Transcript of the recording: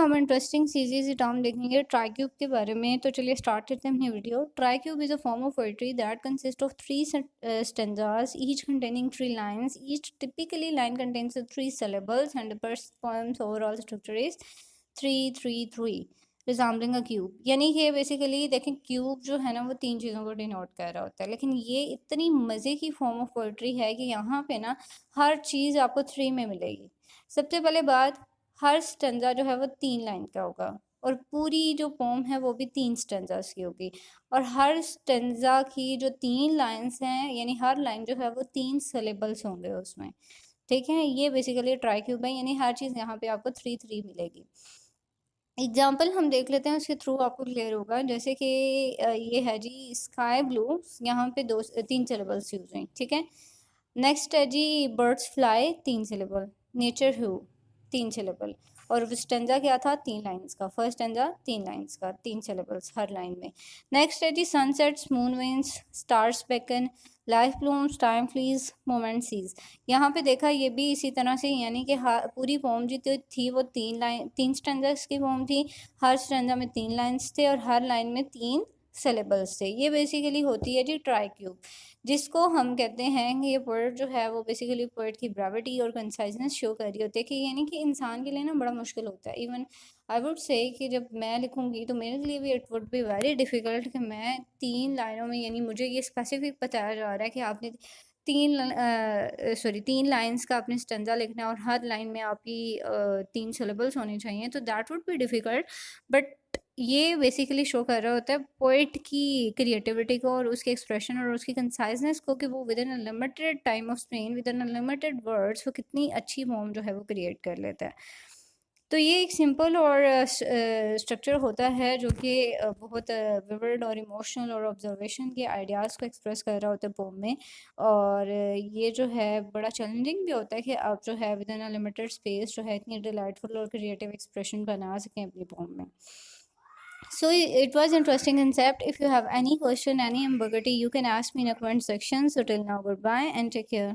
हम interesting series से term देखेंगे ट्राइक्यूब के बारे में। तो चलिए स्टार्ट करते हैं अपनी video. Tricube is a form of poetry that consist of three stanzas each containing three lines. Each typically line contains three syllables and the poem's overall structure is 3-3-3 resembling a cube. यानी कि basically देखें cube जो है ना वो तीन चीज़ों को डिनोट कर रहा होता है, लेकिन ये इतनी मज़े की फॉर्म ऑफ पोएट्री है कि यहाँ पे ना हर चीज़ आपको थ्री में मिलेगी। सबसे पहले बात, हर स्टेंजा जो है वो 3 लाइन का होगा और पूरी जो पोम है वो भी 3 स्टेंजास की होगी। और हर स्टेंजा की जो 3 लाइंस हैं यानी हर लाइन जो है वो 3 सिलेबल्स होंगे उसमें। ठीक है, ये बेसिकली ट्राइक्यूब है, यानी हर चीज़ यहाँ पे आपको 3-3 मिलेगी। एग्जाम्पल हम देख लेते हैं, उसके थ्रू आपको क्लियर होगा। जैसे कि ये है जी स्काई ब्लू, यहाँ पे 3 सिलेबल्स यूज हैं। ठीक है, नेक्स्ट है जी बर्ड्स फ्लाई, 3 सिलेबल। नेचर ह्यू, 3 सिलेबल। और स्टेंजा क्या था, 3 लाइंस का। फर्स्ट स्टेंजा 3 लाइंस का, 3 सिलेबल्स हर लाइन में। नेक्स्ट है जी sunsets, moon wanes, stars beckon, life blooms, time flees, moment seize. यहाँ पे देखा ये भी इसी तरह से, यानी कि पूरी पोम जो थी वो 3 स्टेंजास की पोम थी। हर स्टेंजा में 3 लाइंस थे और हर लाइन में 3 सिलेबल्स थे। ये बेसिकली होती है जी ट्राइक्यूब, जिसको हम कहते हैं कि ये पोएट जो है वो बेसिकली पोएट की ब्रेविटी और कंसाइजनेस शो कर रही होती है, कि यानी कि इंसान के लिए ना बड़ा मुश्किल होता है। इवन आई वुड से कि जब मैं लिखूंगी तो मेरे लिए भी it would be very difficult कि मैं 3 लाइनों में, यानी मुझे ये स्पेसिफिक बताया जा रहा है कि आपने 3 लाइंस का आपने स्टेंजा लिखना है और हर लाइन में आपकी 3 सिलेबल्स होनी चाहिए, तो that would be difficult. But ये बेसिकली शो कर रहा होता है पोइट की क्रिएटिविटी को और उसके एक्सप्रेशन और उसकी कंसाइजनेस को, कि वो with in a limited time of Spain, with in a limited words, वो कितनी अच्छी फॉर्म जो है वो क्रिएट कर लेता है। तो ये एक सिंपल और स्ट्रक्चर होता है जो कि बहुत विविड और इमोशनल और ऑब्जर्वेशन के आइडियाज़ को एक्सप्रेस कर रहा होता है पोम में। और ये जो है बड़ा चैलेंजिंग भी होता है कि आप जो है with in a limited space जो है इतनी डिलाइटफुल और क्रिएटिव एक्सप्रेशन बना सकें अपनी पोम में। So it was interesting concept. If you have any question, any ambiguity, you can ask me in a comment section. So till now, goodbye and take care.